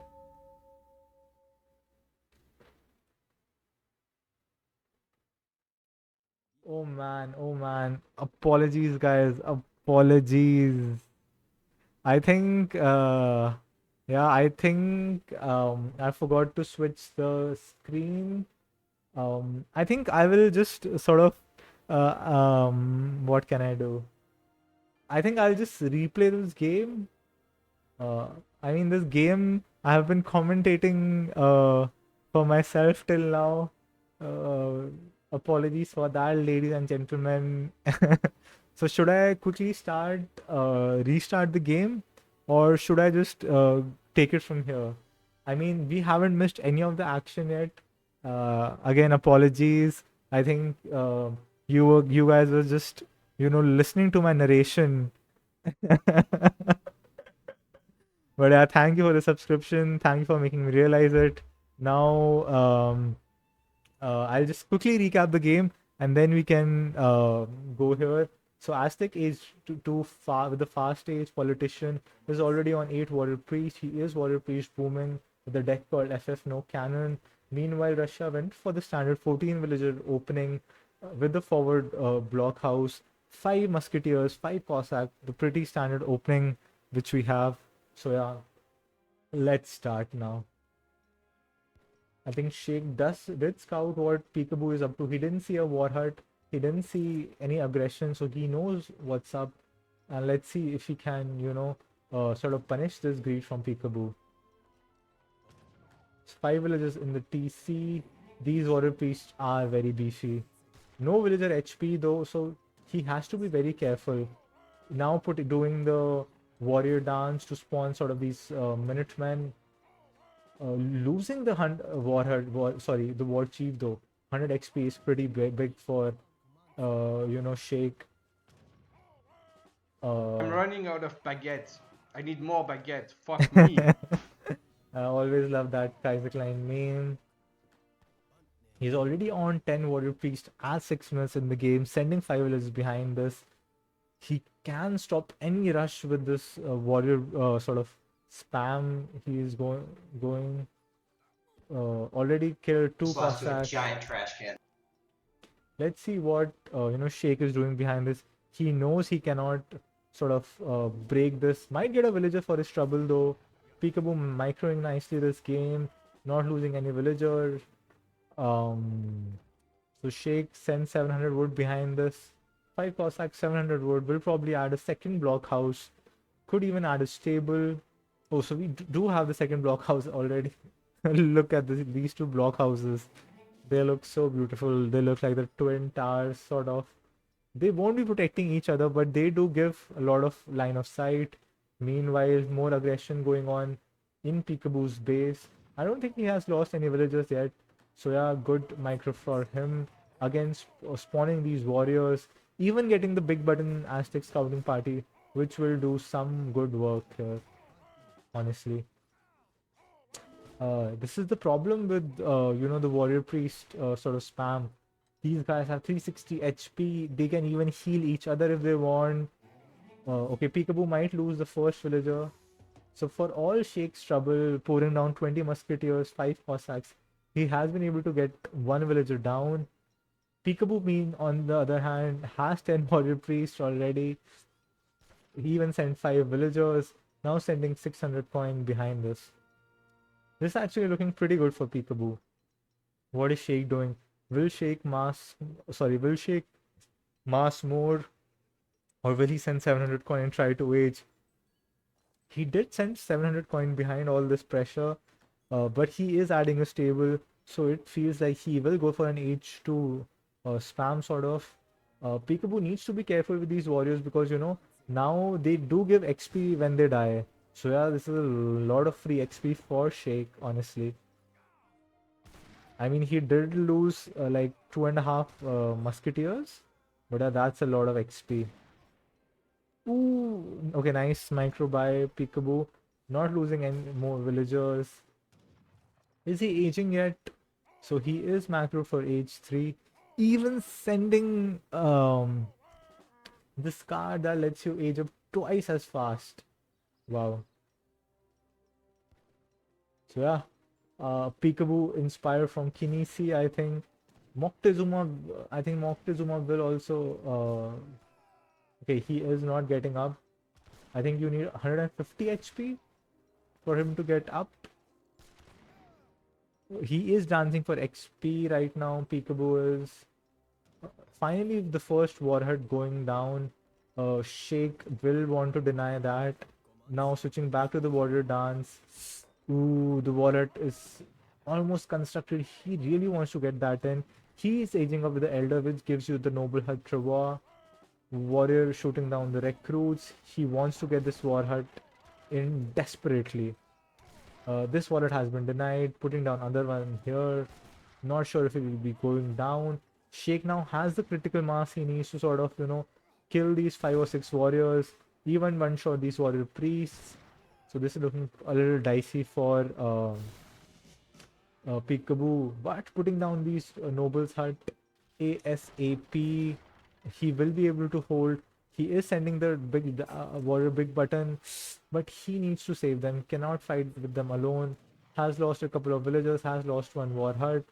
Oh man, oh man. Apologies, guys. Apologies. I think Yeah, I think I forgot to switch the screen. I think I will just sort of what can I do? I think I'll just replay this game. Uh, I mean, this game I have been commentating for myself till now. Uh, Apologies for that, ladies and gentlemen. So, should I quickly restart the game, or should I just take it from here? I mean, we haven't missed any of the action yet. Again, apologies. I think you guys were just listening to my narration. But yeah, thank you for the subscription. Thank you for making me realize it. Now, I'll just quickly recap the game and then we can go here. So Aztec is too far with the fast age politician is already on 8 warrior priest. He is warrior priest booming with the deck called FF no cannon. Meanwhile, Russia went for the standard 14 villager opening with the forward blockhouse, 5 musketeers, 5 Cossack, the pretty standard opening which we have. So yeah, let's start now. I think Shake did scout what Peekaboo is up to. He didn't see a war hut. He didn't see any aggression, so he knows what's up. And let's see if he can, sort of punish this greed from Peekaboo. 5 villagers in the TC. These warrior priests are very beefy. No villager HP though, so he has to be very careful. Now doing the warrior dance to spawn sort of these Minutemen. Losing the the war chief though, 100 XP is pretty big for Shake. I'm Uh, running out of baguettes. I need more baguettes. Fuck me. I always love that Kaiser Klein meme. He's already on 10 warrior priest at 6 minutes in the game, sending 5 villagers behind this. He can stop any rush with this warrior sort of spam. He is going already killed 2 Cossacks. Giant trash can. Let's see what Shake is doing behind this. He knows he cannot sort of break this. Might get a villager for his trouble though. Peekaboo microing nicely this game, not losing any villagers. So Shake sends 700 wood behind this. 5 Cossack 700 wood will probably add a second blockhouse. Could even add a stable. Oh, so we do have the second blockhouse already. Look at these two blockhouses. They look so beautiful. They look like the twin towers, sort of. They won't be protecting each other, but they do give a lot of line of sight. Meanwhile, more aggression going on in Peekaboo's base. I don't think he has lost any villagers yet. So yeah, good micro for him. Against spawning these warriors. Even getting the big button Aztec scouting party, which will do some good work here, honestly. This is the problem with the warrior priest sort of spam. These guys have 360 HP. They can even heal each other if they want. Okay, Peekaboo might lose the first villager. So for all Shake's trouble, pouring down 20 musketeers, 5 Cossacks, he has been able to get 1 villager down. Peekaboo, on the other hand, has 10 warrior priests already. He even sent 5 villagers, now sending 600 coin behind this. This is actually looking pretty good for Peekaboo. What is Shake doing? Will Shake mass more? Or will he send 700 coin and try to age? He did send 700 coin behind all this pressure, but he is adding a stable, so it feels like he will go for an H2 spam sort of. Peekaboo needs to be careful with these warriors because now they do give XP when they die. So yeah, this is a lot of free XP for Shake, honestly. I mean, he did lose like 2.5 musketeers, but that's a lot of XP. Ooh, okay, nice micro by Peekaboo. Not losing any more villagers. Is he aging yet? So he is macro for age 3. Even sending this card that lets you age up twice as fast. Wow. So yeah, Peekaboo inspired from Kinesi, I think. I think Moctezuma will also. Okay, he is not getting up. I think you need 150 HP. for him to get up. He is dancing for XP right now. Peekaboo is. Finally, the first warhead going down. Shake will want to deny that. Now switching back to the warrior dance. Ooh, the wallet is almost constructed. He really wants to get that in. He is aging up with the Elder, which gives you the Noble Hut Trevor. Warrior shooting down the recruits. He wants to get this war hut in desperately. This wallet has been denied. Putting down other one here. Not sure if it will be going down. Shake now has the critical mass he needs to sort of, kill these 5 or 6 warriors. Even one shot these warrior priests. So this is looking a little dicey for Peekaboo. But putting down these nobles hut ASAP, he will be able to hold. He is sending the big warrior big button, but he needs to save them. Cannot fight with them alone. Has lost a couple of villagers. Has lost one war hut.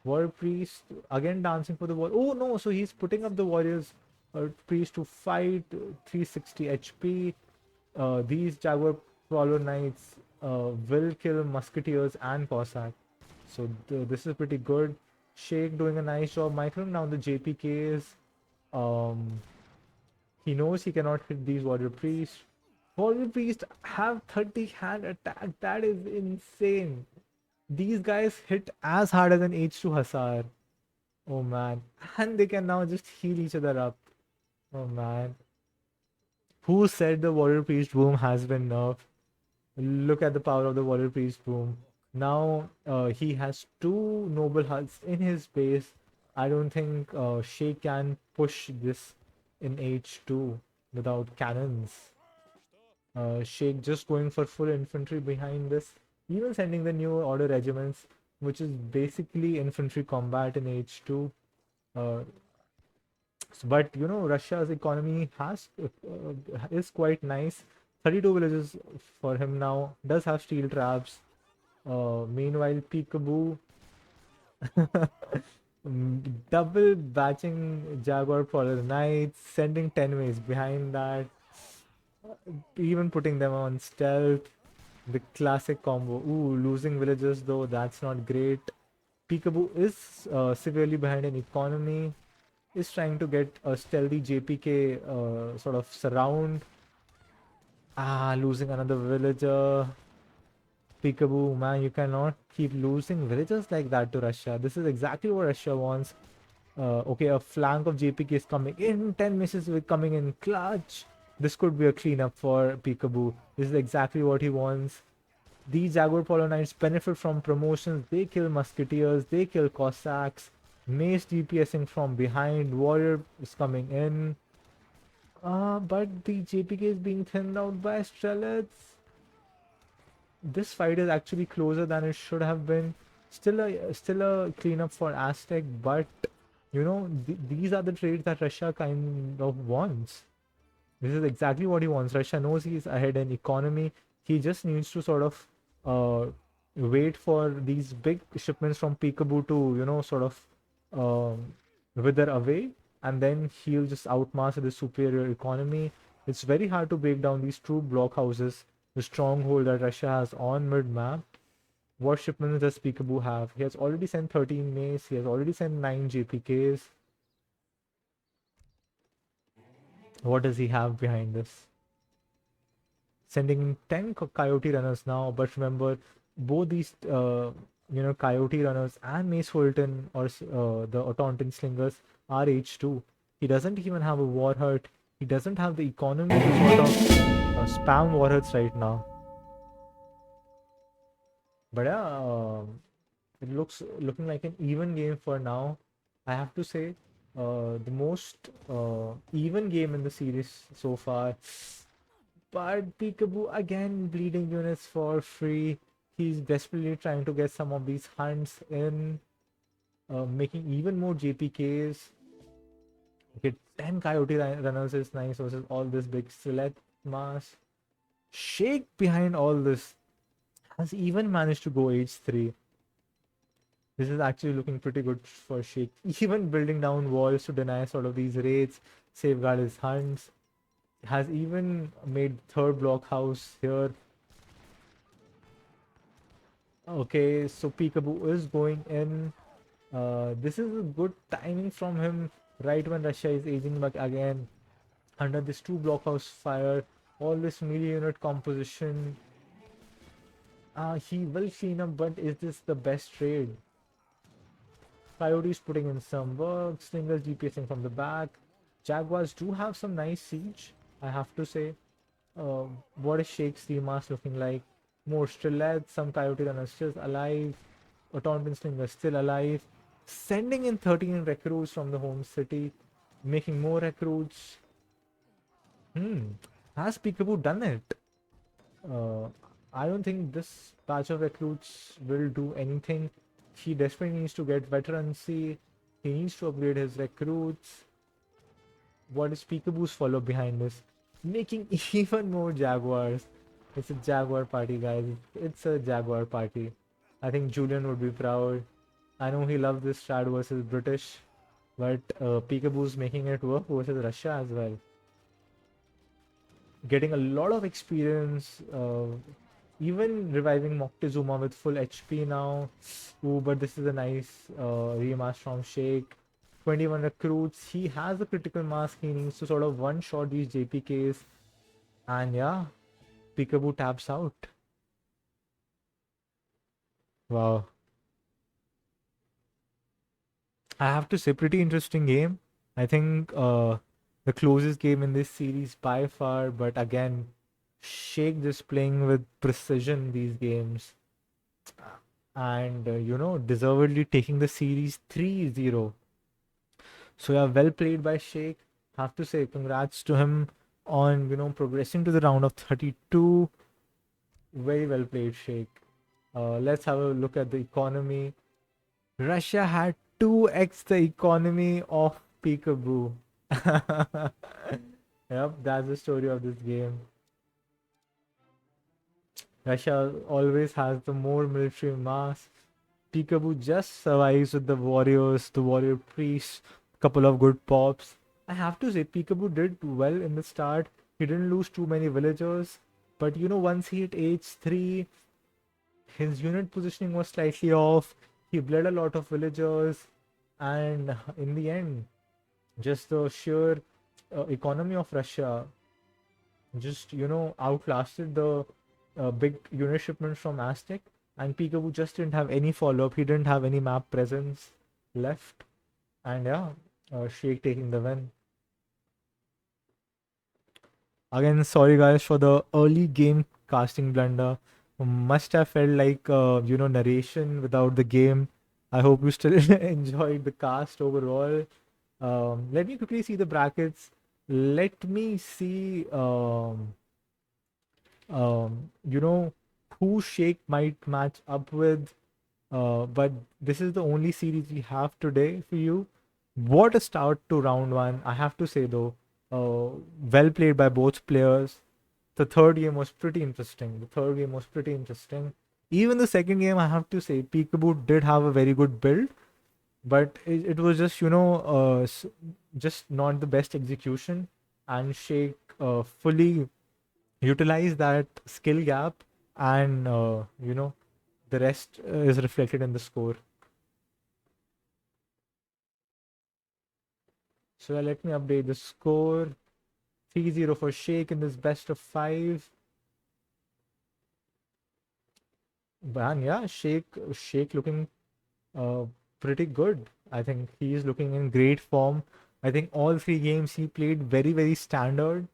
War priest again dancing for the war. Oh no! So he's putting up the warriors priest to fight. 360 HP. These jaguar prowler knights will kill musketeers and Cossack. So this is pretty good. Shake doing a nice job. Microing down the JPKs. He knows he cannot hit these warrior priests. Warrior priests have 30 hand attack. That is insane. These guys hit as hard as an H2 Hussar. Oh man. And they can now just heal each other up. Oh man. Who said the warrior priest boom has been nerfed? Look at the power of the warrior priest boom. Now he has 2 noble huts in his base. I don't think Shake can push this in H2 without cannons. Shake just going for full infantry behind this, even sending the new order regiments, which is basically infantry combat in H2. But Russia's economy is quite nice. 32 villages for him now. Does have steel traps. Meanwhile, Peekaboo double batching Jaguar Prowler Knights, sending 10 ways behind that, even putting them on stealth. The classic combo. Ooh, losing villagers though, that's not great. Peekaboo is severely behind in economy, is trying to get a stealthy JPK sort of surround. Losing another villager. Peekaboo, man, you cannot keep losing villagers like that to Russia. This is exactly what Russia wants. Okay, a flank of JPK is coming in. 10 misses with coming in clutch. This could be a cleanup for Peekaboo. This is exactly what he wants. These Jaguar Polo Knights benefit from promotions. They kill musketeers. They kill Cossacks. Mace DPSing from behind. Warrior is coming in. But the JPK is being thinned out by Strelets. This fight is actually closer than it should have been. Still a cleanup for Aztec, but these are the trades that Russia kind of wants. This is exactly what he wants. Russia knows he's ahead in economy. He just needs to sort of wait for these big shipments from Peekaboo to sort of wither away, and then he'll just outmaster the superior economy. It's very hard to break down these true blockhouses, the stronghold that Russia has on mid-map. What shipments does Peekaboo have? He has already sent 13 mace. He has already sent 9 JPKs. What does he have behind this? Sending 10 coyote runners now, but remember, both these coyote runners and Mace Fulton or the Taunton slingers are H2. He doesn't even have a war hurt. He doesn't have the economy to sort of spam war hurts right now. But yeah, it looking like an even game for now. I have to say, the most even game in the series so far. But Peekaboo again bleeding units for free. He's desperately trying to get some of these hunts in, making even more JPKs. Okay, 10 coyote runners is nice versus all this big select mass. Shake behind all this has even managed to go H3. This is actually looking pretty good for Shake. Even building down walls to deny sort of these raids, safeguard his hunts. Has even made third blockhouse here. Okay, so Peekaboo is going in. This is a good timing from him right when Russia is aging back again. Under this two blockhouse fire, all this melee unit composition. He will clean up, but is this the best trade? Coyotes putting in some work, Slingers GPSing from the back. Jaguars do have some nice siege, I have to say. What is Shake's Remas looking like? More Strelets, some Coyote runners still alive. A Taunton Slinger still alive. Sending in 13 recruits from the home city, making more recruits. Has Peekaboo done it? Uh, I don't think this batch of recruits will do anything. He desperately needs to get veterancy. He needs to upgrade his recruits. What is Peekaboo's follow behind this? Making even more Jaguars. It's a Jaguar party, guys. It's a Jaguar party. I think Julian would be proud. I know he loves this strat versus British, but Peekaboo's making it work versus Russia as well. Getting a lot of experience, even reviving Moctezuma with full HP now. Ooh, but this is a nice rematch from Shake. 21 recruits. He has a critical mass. He needs to sort of one-shot these JPKs. And yeah, Peekaboo taps out. Wow. I have to say, pretty interesting game. I think the closest game in this series by far, but again, Shake just playing with precision these games. And deservedly taking the series 3-0. So yeah, well played by Shake. Have to say congrats to him on progressing to the round of 32. Very well played, Shake. Let's have a look at the economy. Russia had 2x the economy of Peekaboo. Yep, that's the story of this game. Russia always has the more military mass. Peekaboo just survives with the warriors, the warrior priests, couple of good pops. I have to say, Peekaboo did well in the start. He didn't lose too many villagers, but once he hit age 3, his unit positioning was slightly off. He bled a lot of villagers, and in the end, just the sheer economy of Russia just outlasted the big unit shipments from Aztec, and Peekaboo just didn't have any follow-up. He didn't have any map presence left, and yeah, Shake taking the win. Again, sorry guys for the early game casting blunder. Must have felt like narration without the game. I hope you still enjoyed the cast overall. Let me quickly see the brackets. Let me see. You know, who Shake might match up with. But this is the only series we have today for you. What a start to round one, I have to say though. Well played by both players. The third game was pretty interesting. Even the second game, I have to say, Peekaboo did have a very good build, but it was just just not the best execution, and Shake fully utilize that skill gap, and the rest is reflected in the score. So let me update the score. 3-0 for Shake in this best of 5. But yeah, Shake looking uh, pretty good. I think he is looking in great form. I think all 3 games he played very, very standard.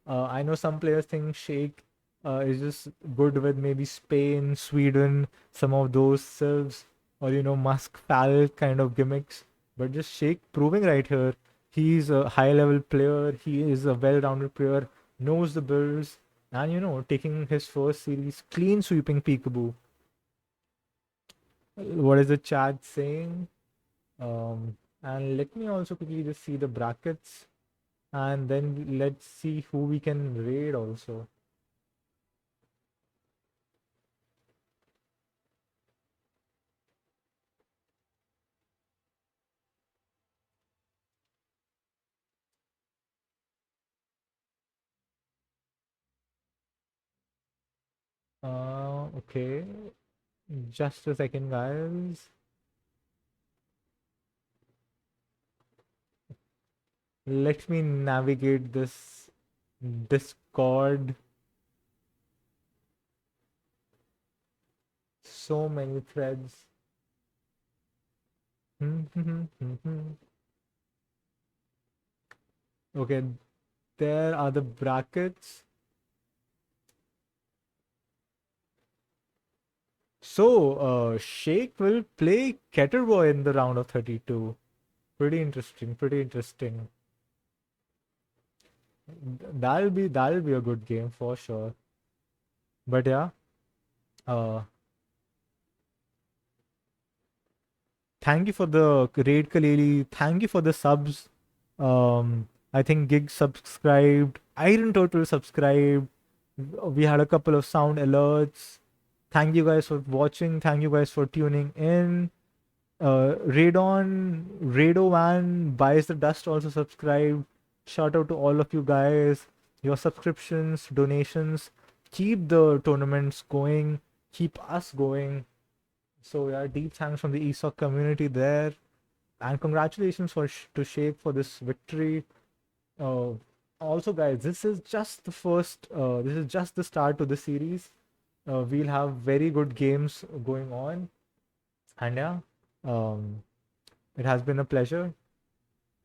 I know some players think Shake is just good with maybe Spain, Sweden, some of those Sieves, or Musk Fal kind of gimmicks. But just Shake proving right here, he's a high level player. He is a well rounded player, knows the builds, and taking his first series, clean sweeping Peekaboo. What is the chat saying? And let me also quickly just see the brackets, and then let's see who we can raid also. Okay. Just a second, guys. Let me navigate this Discord. So many threads. Okay, there are the brackets. So, Shake will play Ketterboy in the round of 32. Pretty interesting. Pretty interesting. That'll be a good game for sure. But yeah, uh, thank you for the raid, Kaleli. Thank you for the subs. I think Gig subscribed. Iron Total subscribed. We had a couple of sound alerts. Thank you guys for watching. Thank you guys for tuning in. Radovan buys the dust also subscribed. Shout out to all of you guys. Your subscriptions, donations keep the tournaments going, keep us going. So yeah, deep thanks from the ESOC community there, and congratulations to Shake for this victory. Uh, Also, guys, this is just the first. This is just the start to the series. We'll have very good games going on, and yeah, um, it has been a pleasure.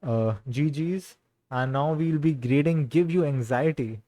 GG's, and now we'll be grading Give You Anxiety.